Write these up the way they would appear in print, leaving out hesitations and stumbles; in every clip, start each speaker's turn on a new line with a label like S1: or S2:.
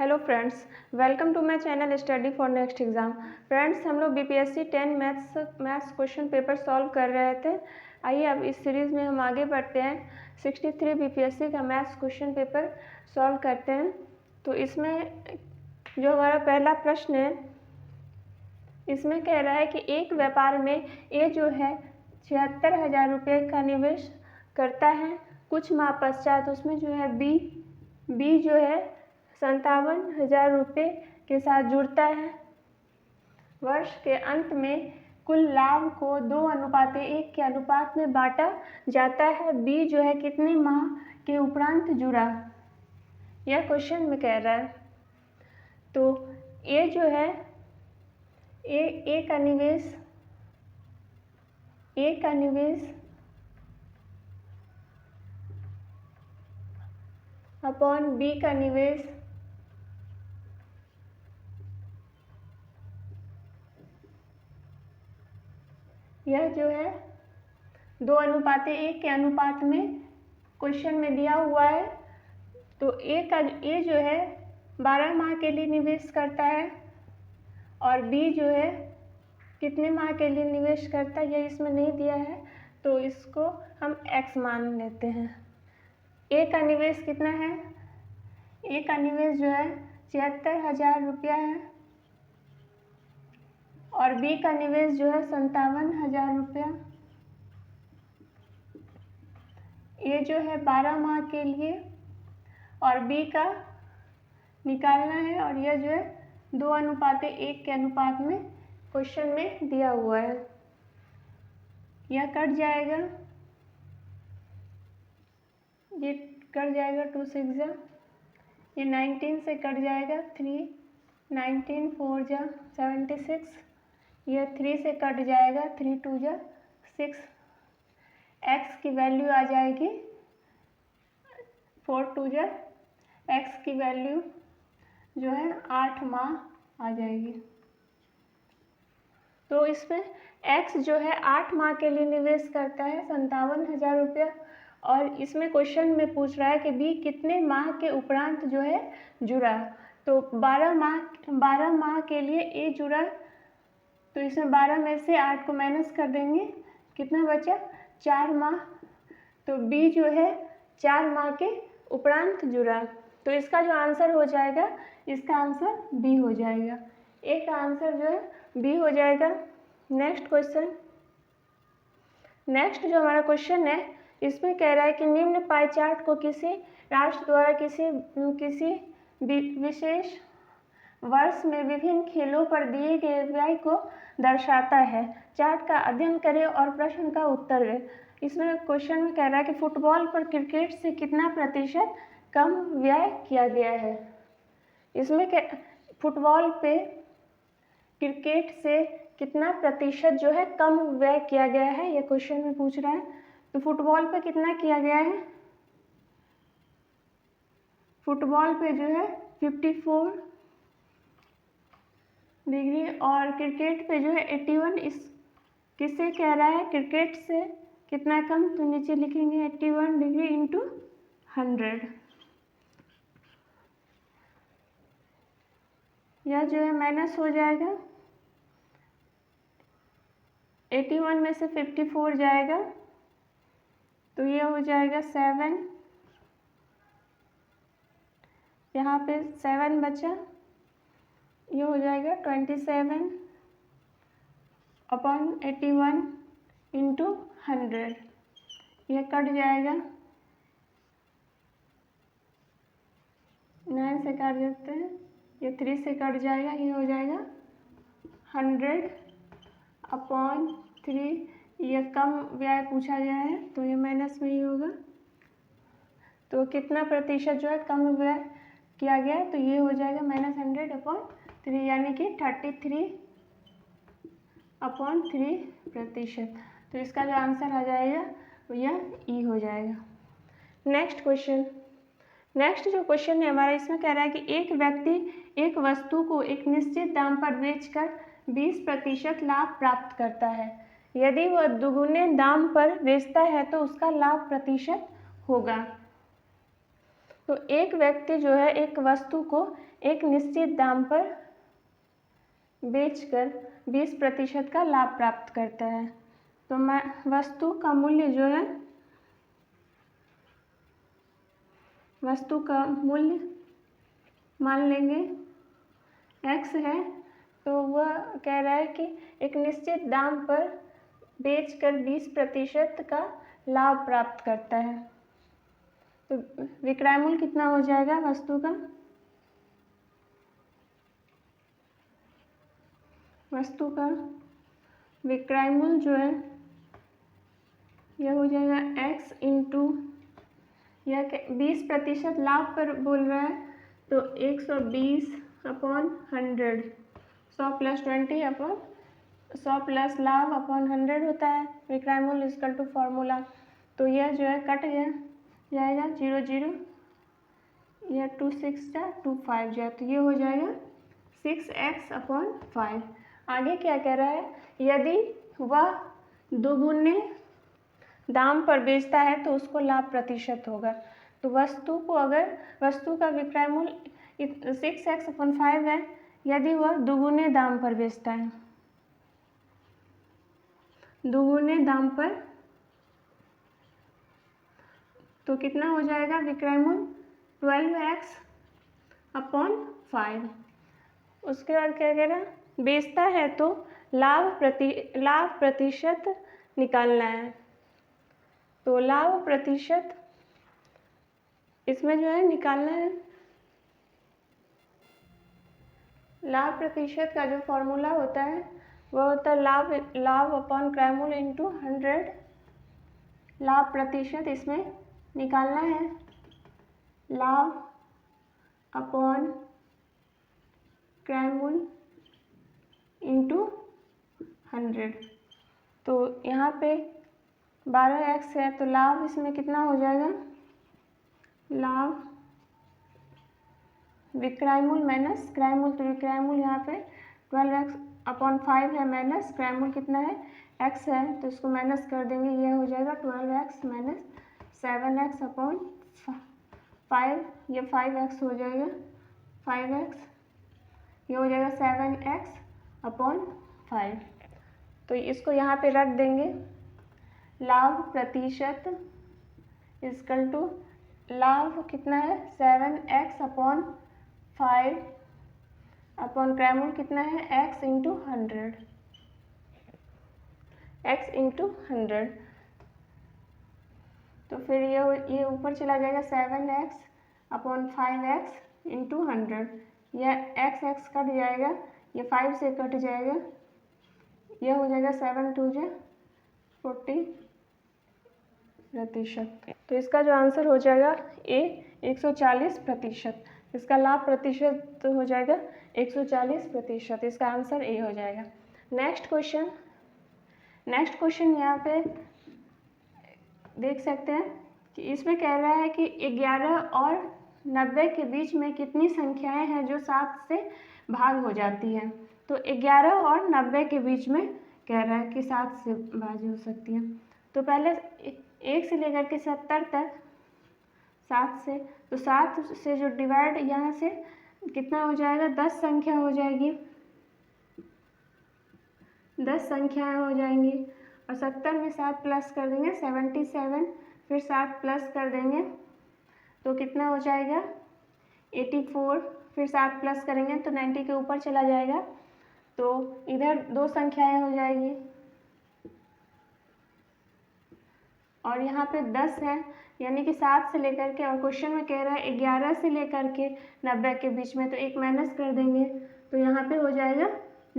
S1: Hello friends, welcome to my channel study for next exam. Friends, हम लोग BPSC 10 maths question paper solve कर रहे थे। आइए अब इस सीरीज़ में हम आगे बढ़ते हैं। 63 बीपीएससी का मैथ्स क्वेश्चन पेपर सॉल्व करते हैं। तो इसमें जो हमारा पहला प्रश्न है, इसमें कह रहा है कि एक व्यापार में ए जो है 76,000 रुपये का निवेश करता है। कुछ माह पश्चात उसमें जो है बी जो है 57,000 रुपये के साथ जुड़ता है। वर्ष के अंत में कुल लाभ को 2:1 के अनुपात में बांटा जाता है। बी जो है कितने माह के उपरांत जुड़ा, यह क्वेश्चन में कह रहा है। तो ए जो है ए का निवेश अपॉन बी का निवेश यह जो है 2:1 के अनुपात में क्वेश्चन में दिया हुआ है। तो ए जो है 12 माह के लिए निवेश करता है और बी जो है कितने माह के लिए निवेश करता है यह इसमें नहीं दिया है, तो इसको हम x मान लेते हैं। ए का निवेश कितना है? ए का निवेश जो है 76,000 रुपया है और बी का निवेश जो है 57,000 रुपया। ये जो है 12 माह के लिए और बी का निकालना है और यह जो है 2:1 के अनुपात में क्वेश्चन में दिया हुआ है। यह कट जाएगा, ये कट जाएगा 2 6 जा, ये 19 से कट जाएगा 3, 19 4 जा 76, यह 3 से कट जाएगा 3 2 जा 6। x की वैल्यू आ जाएगी 4 2 जा, x की वैल्यू जो है 8 माह आ जाएगी। तो इसमें x जो है 8 माह के लिए निवेश करता है 57,000 रुपया और इसमें क्वेश्चन में पूछ रहा है कि बी कितने माह के उपरांत जो है जुड़ा। तो 12 माह के लिए ए जुड़ा, तो इसमें 12 में से 8 को माइनस कर देंगे, कितना बचा? 4 माह। तो बी जो है 4 माह के उपरांत जुड़ा, तो इसका जो आंसर हो जाएगा, इसका आंसर बी हो जाएगा। ए का आंसर जो है बी हो जाएगा। नेक्स्ट जो हमारा क्वेश्चन है, इसमें कह रहा है कि निम्न पाई चार्ट को किसी राष्ट्र द्वारा किसी विशेष वर्ष में विभिन्न खेलों पर दिए गए व्यय को दर्शाता है। चार्ट का अध्ययन करें और प्रश्न का उत्तर दें। इसमें क्वेश्चन में कह रहा है कि फुटबॉल पर क्रिकेट से कितना प्रतिशत कम व्यय किया गया है। इसमें फुटबॉल पे क्रिकेट से कितना प्रतिशत जो है कम व्यय किया गया है, यह क्वेश्चन में पूछ रहा है। तो फुटबॉल पे कितना किया गया है? फुटबॉल पे जो है 54 डिग्री और क्रिकेट पे जो है 81। इस किससे कह रहा है? क्रिकेट से कितना कम, तो नीचे लिखेंगे 81 डिग्री इंटू 100। यह जो है माइनस हो जाएगा, 81 में से 54 जाएगा तो ये हो जाएगा 7, यहाँ पे 7 बचा, ये हो जाएगा 27 अपॉन 81 इंटू 100। यह कट जाएगा, 9 से काट देते हैं, ये 3 से कट जाएगा, ये हो जाएगा 100 अपॉन 3। यह कम व्यय पूछा गया है तो ये माइनस में ही होगा। तो कितना प्रतिशत जो है कम व्यय किया गया है, तो ये हो जाएगा -100 अपॉन 3, यानी कि 33 अपॉन 3%। तो इसका जो आंसर आ जाएगा वो यह ई हो जाएगा। नेक्स्ट जो क्वेश्चन है हमारा, इसमें कह रहा है कि एक व्यक्ति एक वस्तु को एक निश्चित दाम पर बेचकर 20% लाभ प्राप्त करता है। यदि वह दुगुने दाम पर बेचता है तो उसका लाभ प्रतिशत होगा। तो एक व्यक्ति जो है एक वस्तु को एक निश्चित दाम पर बेचकर 20% का लाभ प्राप्त करता है। तो मैं वस्तु का मूल्य जो है, वस्तु का मूल्य मान लेंगे x है। तो वह कह रहा है कि एक निश्चित दाम पर बेचकर 20% का लाभ प्राप्त करता है। तो विक्रय मूल्य कितना हो जाएगा वस्तु का? वस्तु का विक्रय मूल्य जो है यह हो जाएगा x इंटू, यह 20% लाभ पर बोल रहा है तो 120/100, 100 + 20 अपॉन 100 प्लस लाभ अपॉन 100 होता है विक्रय मूल्य इक्वल टू फॉर्मूला। तो यह जो है कट जाएगा 0 0, यह 2 6 2 5 जाए, तो ये हो जाएगा 6x/5। आगे क्या कह रहा है, यदि वह दोगुने दाम पर बेचता है तो उसको लाभ प्रतिशत होगा। तो वस्तु को, अगर वस्तु का विक्रय मूल्य 6x/5 है, यदि वह दुगुने दाम पर बेचता है, दुगुने दाम पर, तो कितना हो जाएगा विक्रय मूल्य 12x/5। उसके बाद क्या कह रहा है, बेचता है तो लाभ प्रतिशत निकालना है। तो लाभ प्रतिशत इसमें जो है निकालना है। लाभ प्रतिशत का जो फॉर्मूला होता है वह होता है लाभ अपॉन क्रय मूल्य इंटू 100। लाभ प्रतिशत इसमें निकालना है, लाभ अपॉन क्रय मूल्य इंटू 100। तो यहाँ पे 12x है, तो लाभ इसमें कितना हो जाएगा, लाभ विक्रय मूल्य माइनस क्रय मूल्य, तो विक्रय मूल्य यहाँ पे 12x/5 है, माइनस क्रय मूल्य कितना है x है, तो इसको माइनस कर देंगे, यह हो जाएगा 12x माइनस 7x/5, ये 5x हो जाएगा, 5x, ये हो जाएगा 7x/5। तो इसको यहाँ पे रख देंगे, लाभ प्रतिशत इक्वल टू लाभ कितना है 7x/5 अपॉन क्रय मूल्य कितना है x इंटू 100, x इंटू 100। तो फिर ये ऊपर चला जाएगा 7x/5x इंटू 100, यह x कट जाएगा, ये 5 से कट जाएगा, यह हो जाएगा 7 2 40%। तो इसका जो आंसर हो जाएगा A 140%। इसका लाभ प्रतिशत तो हो जाएगा 140%, इसका आंसर A हो जाएगा। नेक्स्ट क्वेश्चन यहाँ पे देख सकते हैं कि इसमें कह रहा है कि 11 और 90 के बीच में कितनी संख्याएं हैं जो 7 से भाग हो जाती हैं। तो 11 और 90 के बीच में कह रहा है कि 7 से भाग हो सकती हैं। तो पहले 1 से लेकर के 70 तक 7 से, तो 7 से जो डिवाइड यहाँ से कितना हो जाएगा, 10 संख्या हो जाएगी, 10 संख्याएं हो जाएंगी। और 70 में 7 प्लस कर देंगे 77, फिर 7 प्लस कर देंगे तो कितना हो जाएगा 84, फिर 7 प्लस करेंगे तो 90 के ऊपर चला जाएगा। तो इधर 2 संख्याएं हो जाएगी और यहाँ पे 10 है, यानी कि 7 से लेकर के, और क्वेश्चन में कह रहा है 11 से लेकर के 90 के बीच में, तो 1 माइनस कर देंगे तो यहाँ पे हो जाएगा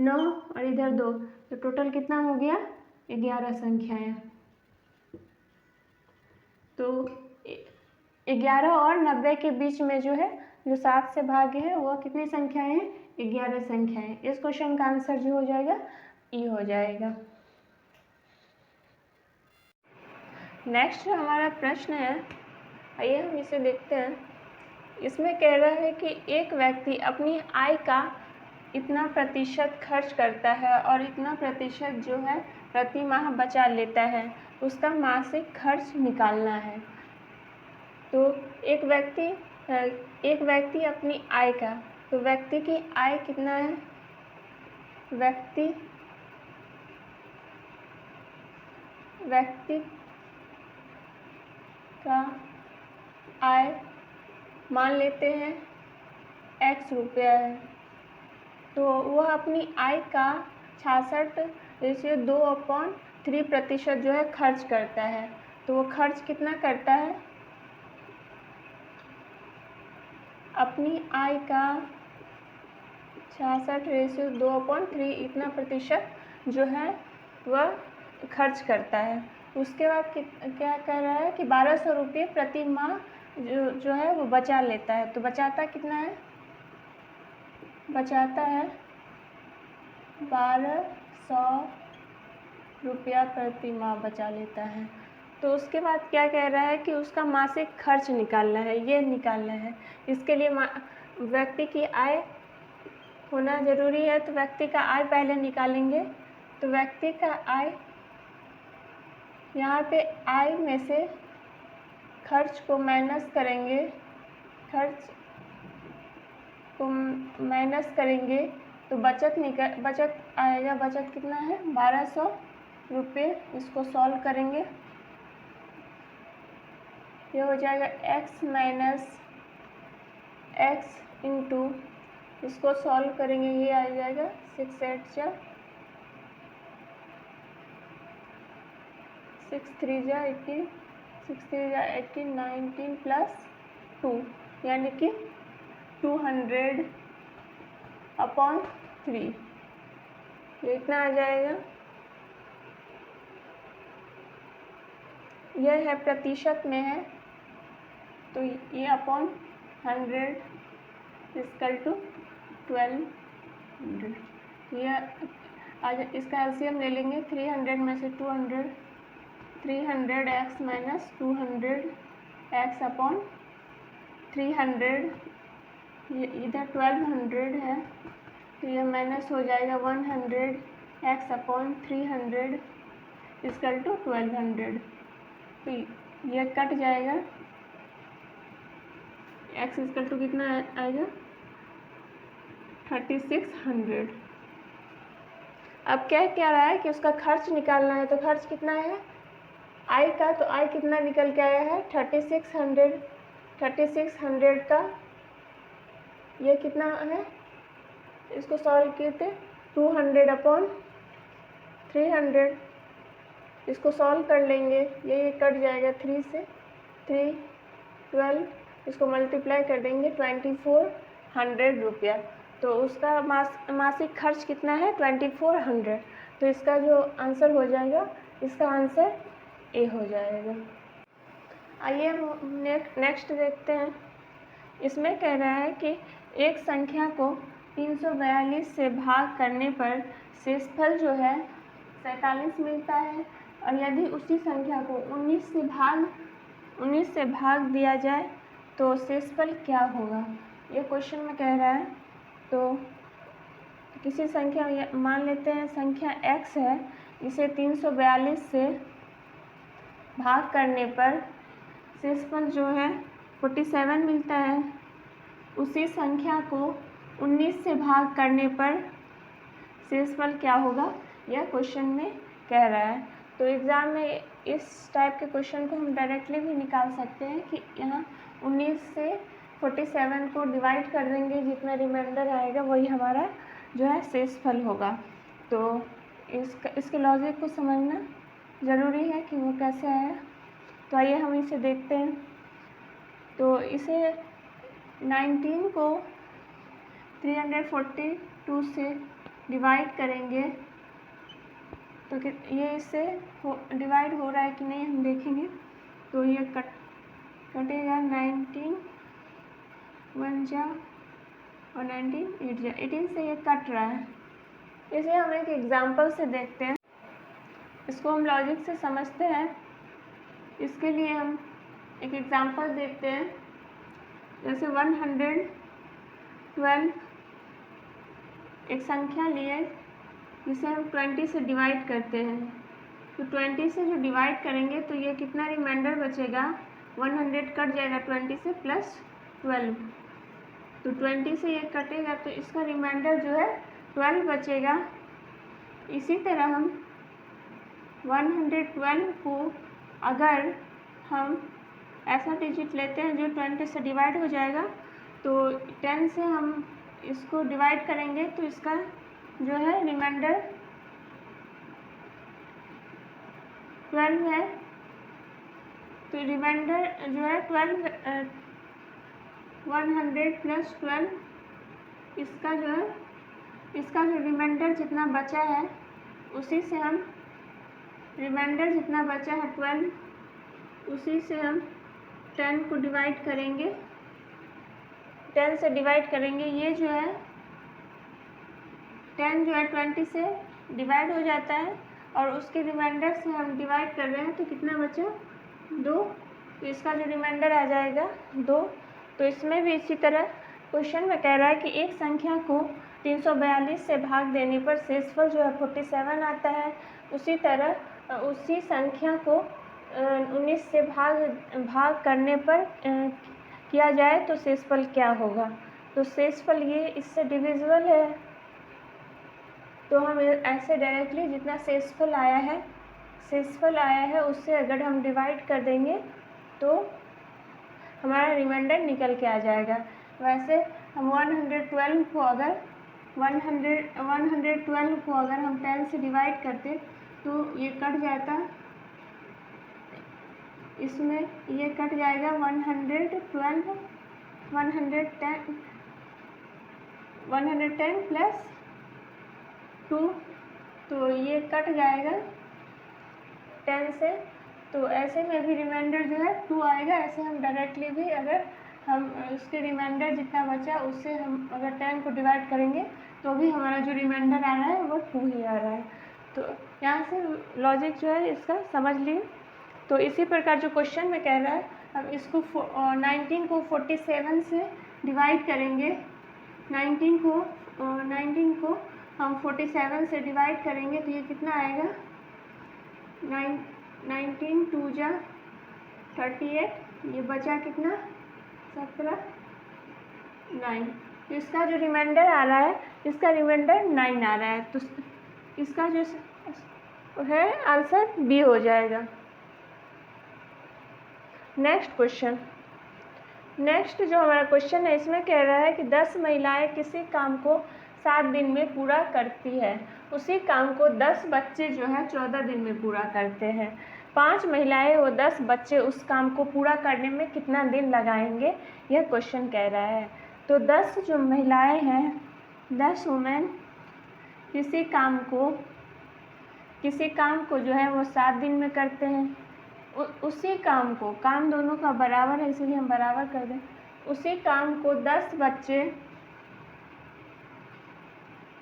S1: 9 और इधर 2, तो टोटल कितना हो गया 11 संख्याएं। तो 11 और 90 के बीच में जो है, जो 7 से भागे है, वह कितनी संख्याएं हैं 11 संख्याएं। इस क्वेश्चन का आंसर जो हो जाएगा ई हो जाएगा। नेक्स्ट हमारा प्रश्न है, आइए हम इसे देखते हैं। इसमें कह रहा है कि एक व्यक्ति अपनी आय का इतना प्रतिशत खर्च करता है और इतना प्रतिशत जो है प्रति माह बचा लेता है, उसका मासिक खर्च निकालना है। तो एक व्यक्ति एक व्यक्ति अपनी आय का, तो व्यक्ति की आय कितना है, व्यक्ति का आय मान लेते हैं x रुपया है, तो वह अपनी आय का 66.2/3% जो है खर्च करता है। तो वो खर्च कितना करता है, अपनी आय का 66/2/3 इतना प्रतिशत जो है वह खर्च करता है। उसके बाद क्या कर रहा है कि 1200 रुपये प्रति माह जो है वो बचा लेता है। तो बचाता कितना है, बचाता है 1200 रुपया प्रति माह बचा लेता है। तो उसके बाद क्या कह रहा है कि उसका मासिक खर्च निकालना है, ये निकालना है। इसके लिए व्यक्ति की आय होना ज़रूरी है, तो व्यक्ति का आय पहले निकालेंगे। तो व्यक्ति का आय, यहाँ पे आय में से खर्च को माइनस करेंगे, खर्च को माइनस करेंगे तो बचत आएगा। बचत कितना है, 1200 रुपये। इसको सॉल्व करेंगे, ये हो जाएगा x माइनस x इंटू, इसको सॉल्व करेंगे, ये आ जाएगा 6 8 जा 6 3 जा 18, 6 3 जा 18, 19 प्लस 2 यानी कि 200/3, ये इतना आ जाएगा। यह है प्रतिशत में है, तो ये अपॉन 100 इक्वल टू 1200। ये आज इसका एलसीएम ले लेंगे, 300 में से 200, 300x माइनस 200x अपॉन 300, ये इधर 1200 है, तो ये माइनस हो जाएगा 100x अपॉन 300 इक्वल टू 1200। तो ये कट जाएगा, x इक्वल टू कितना आएगा, 3600। अब क्या कह रहा है कि उसका खर्च निकालना है, तो खर्च कितना है आय का, तो आय कितना निकल के आया है 3600। 3600 का ये कितना है, इसको सॉल्व किए थे 200/300, इसको सॉल्व कर लेंगे, ये कट जाएगा 3 से 3 12, इसको मल्टीप्लाई कर देंगे 2400 रुपया। तो उसका मासिक खर्च कितना है 2400। तो इसका जो आंसर हो जाएगा, इसका आंसर ए हो जाएगा। आइए हम नेक्स्ट देखते हैं। इसमें कह रहा है कि एक संख्या को 342 से भाग करने पर शेषफल जो है 47 मिलता है, और यदि उसी संख्या को 19 से भाग दिया जाए तो शेषफल क्या होगा, ये क्वेश्चन में कह रहा है। तो किसी संख्या, मान लेते हैं संख्या x है, इसे 342 से भाग करने पर शेषफल जो है 47 मिलता है। उसी संख्या को 19 से भाग करने पर शेषफल क्या होगा, यह क्वेश्चन में कह रहा है। तो एग्ज़ाम में इस टाइप के क्वेश्चन को हम डायरेक्टली भी निकाल सकते हैं कि यहाँ 19 से 47 को डिवाइड कर देंगे, जितना रिमाइंडर आएगा वही हमारा जो है शेषफल होगा। तो इसके लॉजिक को समझना ज़रूरी है कि वो कैसे आया। तो आइए हम इसे देखते हैं। तो इसे 19 को 342 से डिवाइड करेंगे, तो ये इससे डिवाइड हो रहा है कि नहीं हम देखेंगे। तो ये कटेगा 19 1 जा और 19 8 जा, 18 से ये कट रहा है। इसे हम एक एग्जांपल से देखते हैं, इसको हम लॉजिक से समझते हैं। इसके लिए हम एक एग्जांपल देखते हैं, जैसे 112 एक संख्या लिए जिसे हम 20 से डिवाइड करते हैं। तो 20 से जो डिवाइड करेंगे तो ये कितना रिमाइंडर बचेगा, 100 कट जाएगा 20 से, प्लस 12। तो 20 से ये कटेगा तो इसका रिमाइंडर जो है 12 बचेगा। इसी तरह हम 112 को अगर हम ऐसा डिजिट लेते हैं जो 20 से डिवाइड हो जाएगा, तो 10 से हम इसको डिवाइड करेंगे तो इसका जो है रिमाइंडर 12 है। तो रिमाइंडर जो है 12 100 + 12, इसका जो रिमाइंडर जितना बचा है उसी से हम रिमाइंडर जितना बचा है 12, उसी से हम 10 को डिवाइड करेंगे, 10 से डिवाइड करेंगे। ये जो है 10 जो है 20 से डिवाइड हो जाता है और उसके रिमाइंडर से हम डिवाइड कर रहे हैं तो कितना बचा 2। तो इसका जो रिमाइंडर आ जाएगा 2। तो इसमें भी इसी तरह क्वेश्चन में कह रहा है कि एक संख्या को 342 से भाग देने पर शेषफल जो है 47 आता है। उसी तरह उसी संख्या को 19 से भाग करने पर किया जाए तो शेषफल क्या होगा। तो शेषफल ये इससे डिविजिबल है, तो हम ऐसे डायरेक्टली जितना शेषफल आया है उससे अगर हम डिवाइड कर देंगे तो हमारा रिमाइंडर निकल के आ जाएगा। वैसे हम 112 को अगर 112 हम 10 से डिवाइड करते तो ये कट जाता, इसमें ये कट जाएगा 110 + 2, तो ये कट जाएगा 10 से। तो ऐसे में भी रिमाइंडर जो है 2 आएगा। ऐसे हम डायरेक्टली भी अगर हम उसके रिमाइंडर जितना बचा उससे हम अगर 10 को डिवाइड करेंगे तो भी हमारा जो रिमाइंडर आ रहा है वो 2 ही आ रहा है। तो यहाँ से लॉजिक जो है इसका समझ लिए। तो इसी प्रकार जो क्वेश्चन में कह रहा है, अब इसको 19 को 47 से डिवाइड करेंगे। 19 को हम 47 से डिवाइड करेंगे तो ये कितना आएगा 19 2 जा 38, ये बचा कितना 17 9। तो इसका जो रिमाइंडर आ रहा है, इसका रिमाइंडर 9 आ रहा है। तो इसका जो है आंसर बी हो जाएगा। नेक्स्ट जो हमारा क्वेश्चन है इसमें कह रहा है कि 10 महिलाएं किसी काम को 7 दिन में पूरा करती है, उसी काम को 10 बच्चे जो है 14 दिन में पूरा करते हैं। 5 महिलाएं व 10 बच्चे उस काम को पूरा करने में कितना दिन लगाएंगे, यह क्वेश्चन कह रहा है। तो 10 जो महिलाएं हैं, 10 वुमेन किसी काम को जो है वो 7 दिन में करते हैं। उसी काम को, काम दोनों का बराबर है इसलिए हम बराबर कर दें, उसी काम को 10 बच्चे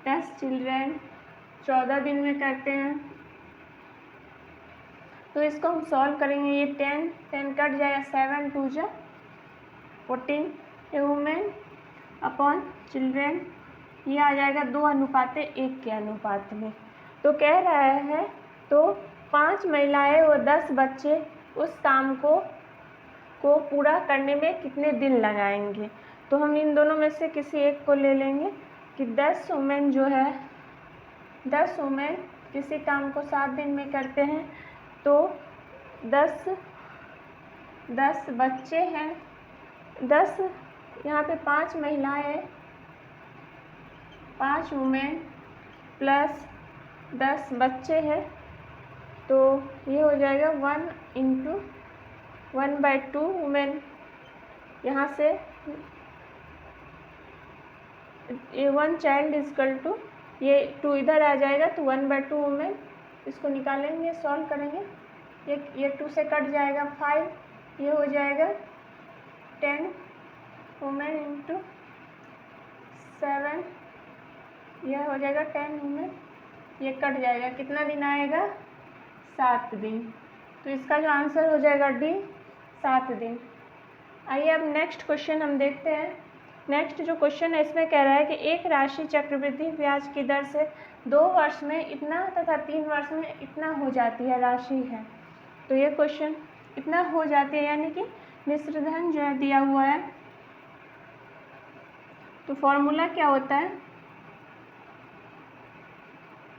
S1: 10 चिल्ड्रेन 14 दिन में करते हैं। तो इसको हम सॉल्व करेंगे। ये 10 कट जाएगा, 7 2 जा 14, ए वुमेन अपॉन चिल्ड्रेन, ये आ जाएगा 2:1 के अनुपात में। तो कह रहा है तो 5 महिलाएं व 10 बच्चे उस काम को पूरा करने में कितने दिन लगाएंगे। तो हम इन दोनों में से किसी एक को ले लेंगे कि 10 वुमेन जो है, 10 वुमेन किसी काम को 7 दिन में करते हैं। तो 10 बच्चे हैं, 10 यहाँ पे 5 महिलाएं, 5 वुमेन प्लस 10 बच्चे हैं, तो ये हो जाएगा 1 × 1/2 वुमेन। यहाँ से ये 1 चाइल्ड इक्वल टू, ये 2 इधर आ जाएगा तो 1/2 वुमेन, इसको निकालेंगे, सॉल्व करेंगे। ये 2 से कट जाएगा 5, ये हो जाएगा 10 वुमेन × 7, यह हो जाएगा 10 वुमेन, ये कट जाएगा, कितना दिन आएगा 7 दिन। तो इसका जो आंसर हो जाएगा डी 7 दिन। आइए अब नेक्स्ट क्वेश्चन हम देखते हैं। नेक्स्ट जो क्वेश्चन है इसमें कह रहा है कि एक राशि चक्रवृद्धि ब्याज की दर से 2 वर्ष में इतना तथा 3 वर्ष में इतना हो जाती है राशि है। तो ये क्वेश्चन इतना हो जाती है, यानी कि मिश्र धन जो है दिया हुआ है तो फॉर्मूला क्या होता है,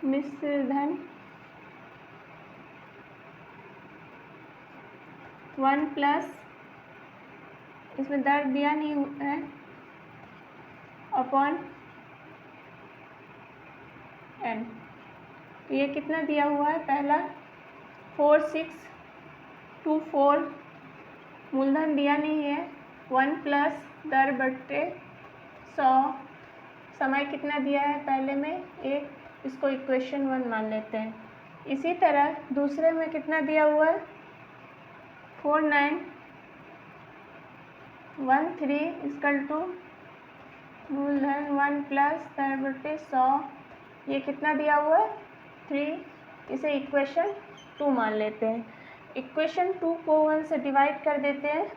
S1: मिश्रधन 1 प्लस, इसमें दर दिया नहीं है, अपॉन n। तो ये कितना दिया हुआ है, पहला 4624, मूलधन दिया नहीं है, 1 प्लस दर बट्टे 100, समय कितना दिया है पहले में 1, इसको इक्वेशन 1 मान लेते हैं। इसी तरह दूसरे में कितना दिया हुआ है, 4913 इक्वल टू मूलधन 1 प्लस दर बट्टे 100, ये कितना दिया हुआ है 3, इसे इक्वेशन 2 मान लेते हैं। इक्वेशन 2 को 1 से डिवाइड कर देते हैं,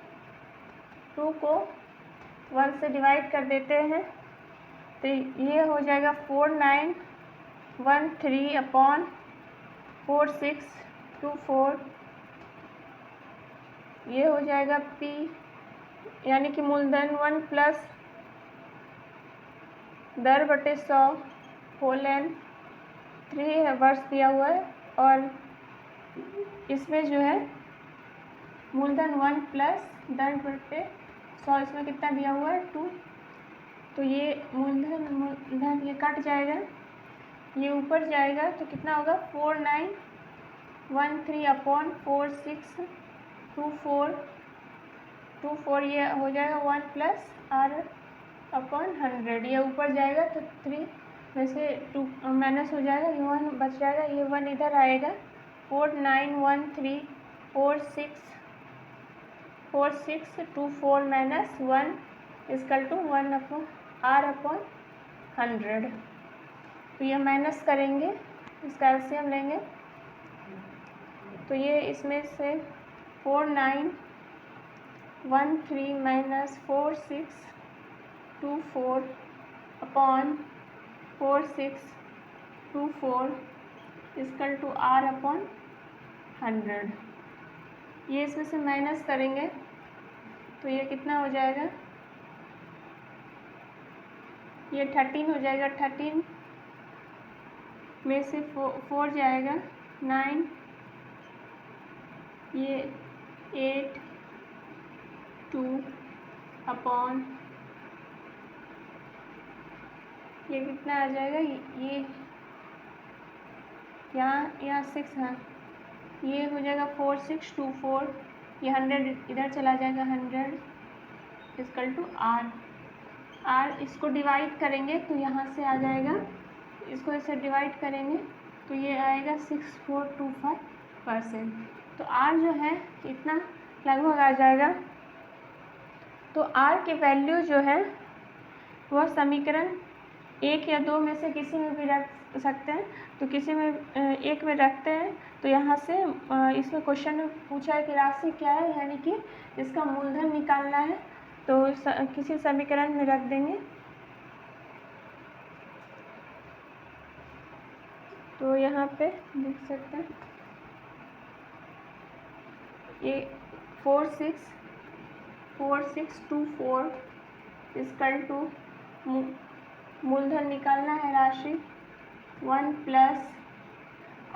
S1: 2 को 1 से डिवाइड कर देते हैं, तो ये हो जाएगा 4913 अपॉन 4624, ये हो जाएगा P, यानी कि मूलधन 1 प्लस दर बटे 100 होल n 3 है, वर्ष दिया हुआ है, और इसमें जो है मूलधन 1 प्लस दर बटे 100, इसमें कितना दिया हुआ है 2, तो ये मूलधन ये कट जाएगा, ये ऊपर जाएगा, तो कितना होगा 4913 अपॉन 4624, ये हो जाएगा 1 प्लस r अपॉन 100, ये ऊपर जाएगा तो 3 में से 2 माइनस हो जाएगा, ये 1 बच जाएगा, ये 1 इधर आएगा, 49134624 minus 1 equal to 1 upon r upon 100। तो ये माइनस करेंगे, इसका एलसीएम लेंगे, तो ये इसमें से 4913 minus 4624 upon 4624 equal to r upon 100। ये इसमें से माइनस करेंगे तो ये कितना हो जाएगा, ये 13 हो जाएगा, 13 में से 4 जाएगा 9, ये 8 2 अपॉन, ये कितना आ जाएगा, ये यहाँ 6 है, ये हो जाएगा 4624, ये 100 इधर चला जाएगा, 100 इक्वल टू r, इसको डिवाइड करेंगे तो यहाँ से आ जाएगा, इसको इसे डिवाइड करेंगे तो ये आएगा 6425%, तो r जो है इतना लगभग आ जाएगा। तो r की वैल्यू जो है वह समीकरण 1 या 2 में से किसी में भी रख सकते हैं, तो किसी में एक में रखते हैं, तो यहाँ से इसमें क्वेश्चन में पूछा है कि राशि क्या है, यानी कि इसका मूलधन निकालना है, तो किसी समीकरण में रख देंगे। तो यहाँ पे लिख सकते हैं ये 4624 इक्वल टू मूलधन निकालना है राशि 1 प्लस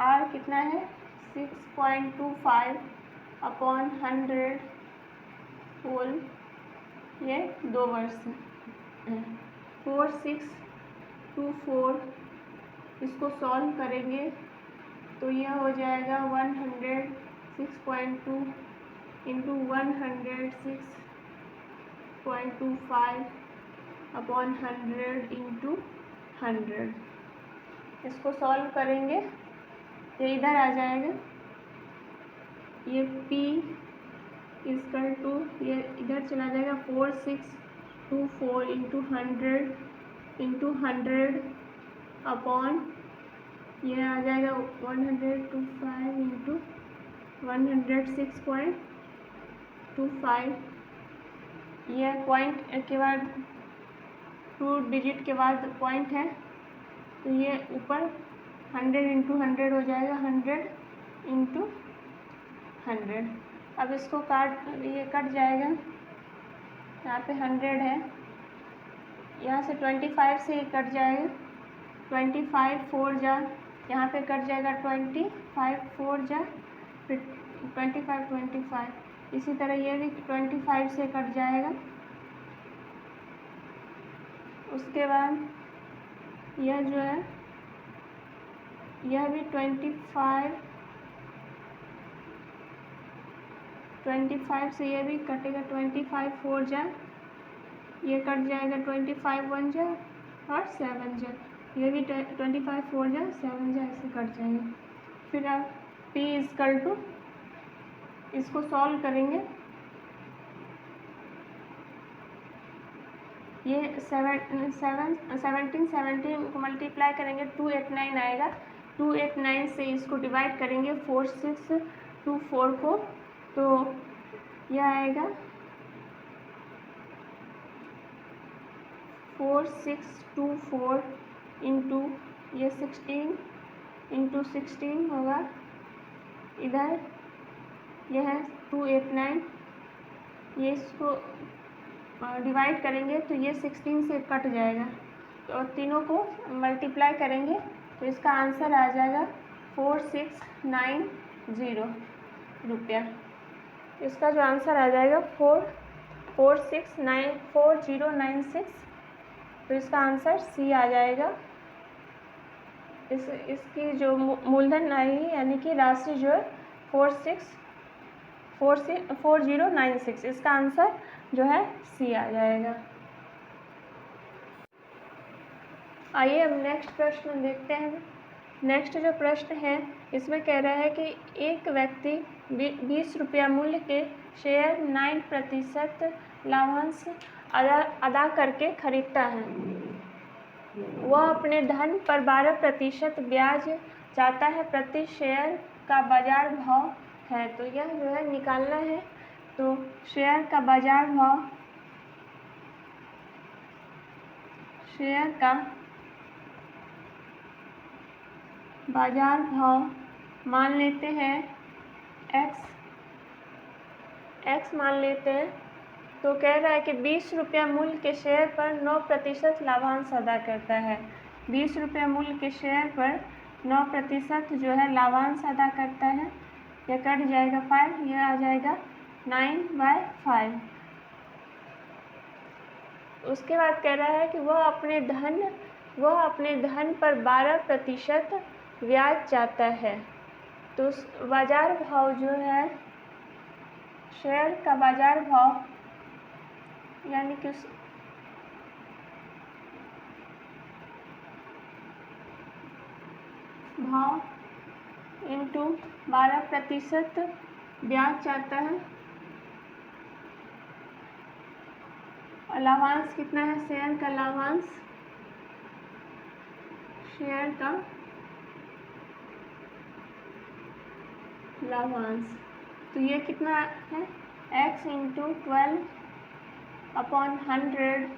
S1: r कितना है 6.25 अपॉन 100 होल, ये 2 वर्ष है, 4624, इसको सॉल्व करेंगे तो यह हो जाएगा 106.2 इंटू 106.25 अपॉन 100 इंटू 100, इसको सॉल्व करेंगे ये इधर आ जाएगा, ये P इक्वल टू, ये इधर चला जाएगा 4624 इंटू 100 अपॉन, ये आ जाएगा 125 इंटू 106.25, यह पॉइंट के बाद 2 डिजिट के बाद पॉइंट है, तो ये ऊपर 100 इंटू 100 हो जाएगा, 100 इंटू 100। अब इसको ये कट जाएगा, यहाँ पे 100 है, यहाँ से 25 से ये कट जाएगा, 25 4 जा, यहाँ पे कट जाएगा 25 4 जा, फिर 25 इसी तरह ये भी 25 से कट जाएगा। उसके बाद यह जो है यह भी 25 से ये भी कटेगा, 25 4 जा, ये कट जाएगा, 25 1 जा और 7 जा, ये भी 25 4 जा 7 जा, ऐसे कट जाएगा। फिर आप P इक्वल टू इसको सॉल्व करेंगे, ये 17 को मल्टीप्लाई करेंगे 289 आएगा। 289 से इसको डिवाइड करेंगे 4624 को, तो यह आएगा 4624 इंटू ये 16 इंटू 16 होगा, इधर यह है 289, ये इसको डिवाइड करेंगे तो ये 16 से कट जाएगा, तो तीनों को मल्टीप्लाई करेंगे तो इसका आंसर आ जाएगा 4690 रुपया। इसका जो आंसर आ जाएगा 4096, तो इसका आंसर सी आ जाएगा। इसकी जो मूलधन आएगी यानी कि राशि जो है 4096, इसका आंसर जो है सी आ जाएगा। आइए अब नेक्स्ट प्रश्न देखते हैं। नेक्स्ट जो प्रश्न है इसमें कह रहा है कि एक व्यक्ति 20 रुपया मूल्य के शेयर 9% लाभांश अदा करके खरीदता है। वह अपने धन पर 12% ब्याज चाहता है, प्रति शेयर का बाजार भाव है। तो यह जो है निकालना है, तो शेयर का बाजार भाव मान लेते हैं x मान लेते हैं। तो कह रहा है कि 20 रुपया मूल्य के शेयर पर 9% लाभांश अदा करता है। 20 रुपया मूल्य के शेयर पर 9% जो है लाभांश अदा करता है। यह कट जाएगा 5, यह आ जाएगा 9/5। उसके बाद कह रहा है कि वह अपने धन पर 12% ब्याज चाहता है। तो बाजार भाव जो है शेयर का बाजार भाव यानी कि भाव इंटू 12% ब्याज चाहता है। लाभांश कितना है? शेयर का लाभांश, तो ये कितना है? x इंटू 12/100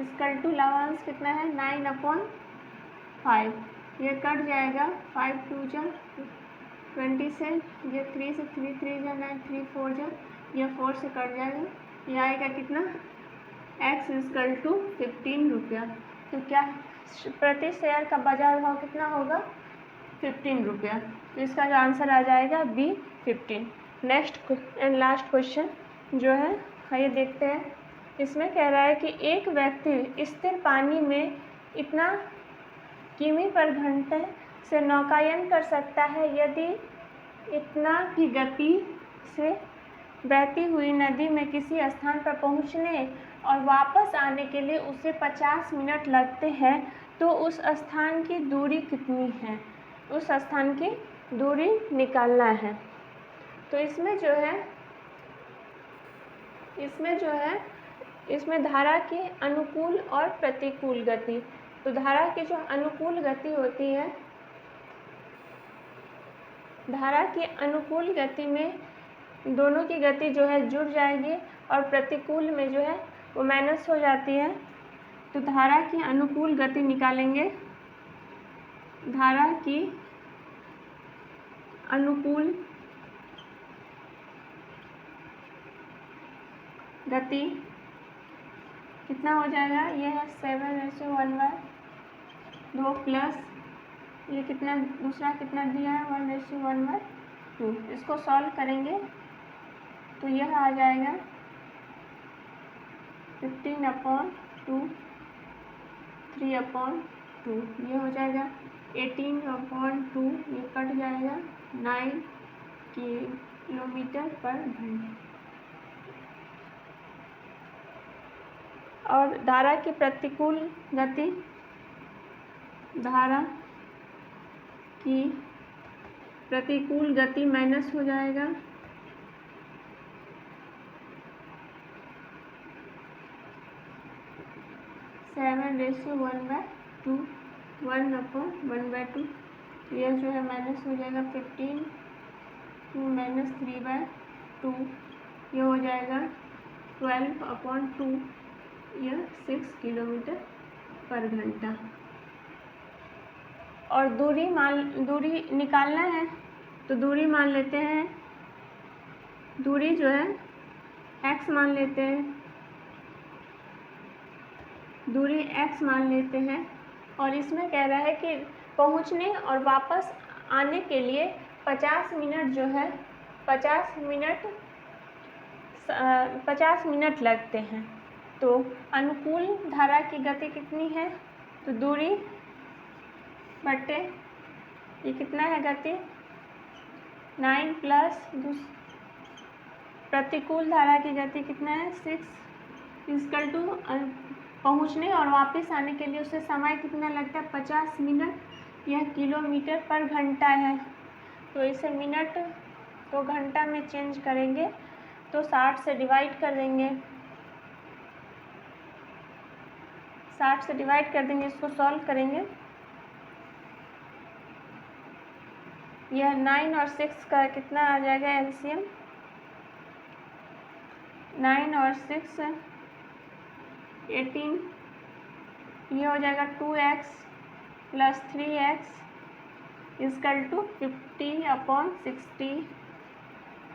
S1: इसकल टू लाभांश कितना है? 9/5। ये कट जाएगा 5 2 जा 20 से, ये 3 से 3 3 जा 9 3 4 जा, ये 4 से कट जाएगा। ये आएगा कितना? x इसकल टू 15 रुपया। तो क्या प्रति शेयर का बाजार भाव कितना होगा? 15 रुपया। तो इसका जो आंसर आ जाएगा B 15। Next and last question जो है ये देखते हैं। इसमें कह रहा है कि एक व्यक्ति स्थिर पानी में इतना किमी पर घंटे से नौकायन कर सकता है यदि इतना की गति से बहती हुई नदी में किसी स्थान पर पहुंचने और वापस आने के लिए उसे 50 मिनट लगते हैं, तो उस स्थान की दूरी कितनी है? उस स्थान की दूरी निकालना है। तो इसमें धारा की अनुकूल और प्रतिकूल गति। तो धारा की जो अनुकूल गति होती है, धारा की अनुकूल गति में दोनों की गति जो है जुड़ जाएगी और प्रतिकूल में जो है वो माइनस हो जाती है। तो धारा की अनुकूल गति निकालेंगे। धारा की अनुकूल गति कितना हो जाएगा, ये है 7:1/2 प्लस ये कितना दूसरा कितना दिया है 1:1/2। इसको सॉल्व करेंगे तो यह आ जाएगा 15/2, 3/2, ये हो जाएगा 18/2, ये कट जाएगा 9 किलोमीटर पर घंटा। और धारा की प्रतिकूल गति, धारा की प्रतिकूल गति माइनस हो जाएगा 7:1/2, 1/1/2, यह जो है माइनस हो जाएगा 15 -3/2, यह हो जाएगा 12/2, यह 6 किलोमीटर पर घंटा। और दूरी निकालना है तो दूरी मान लेते हैं, दूरी जो है x मान लेते हैं, दूरी x मान लेते हैं। और इसमें कह रहा है कि पहुंचने और वापस आने के लिए 50 मिनट जो है 50 मिनट लगते हैं। तो अनुकूल धारा की गति कितनी है, तो दूरी बटे ये कितना है गति 9 प्लस प्रतिकूल धारा की गति कितना है 6 इक्वल टू पहुँचने और वापस आने के लिए उसे समय कितना लगता है 50 मिनट, यह किलोमीटर पर घंटा है। तो इसे मिनट को घंटा में चेंज करेंगे तो 60 से डिवाइड कर देंगे, 60 से डिवाइड कर देंगे, इसको सॉल्व करेंगे। यह 9 और 6 का कितना आ जाएगा एलसीएम, 9 और 6 18, ये हो जाएगा 2x + 3x इक्वल टू 50/60,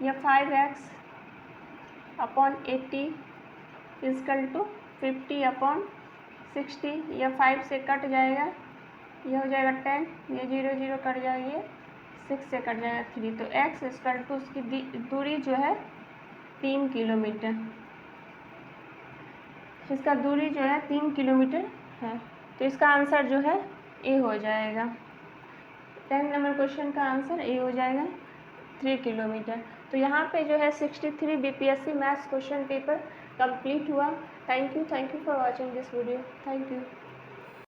S1: यह 5x/80 इक्वल टू 50/60, यह 5 से कट जाएगा, यह हो जाएगा 10, ये 0 0 कट जाएगी, 6 से कट जाएगा 3। तो x इक्वल टू उसकी दूरी जो है 3 किलोमीटर, इसका दूरी जो है 3 किलोमीटर है। तो इसका आंसर जो है ए हो जाएगा। 10 नंबर क्वेश्चन का आंसर ए हो जाएगा 3 किलोमीटर। तो यहाँ पे जो है 63 BPSC maths question paper complete हुआ। Thank you for watching this video. Thank you.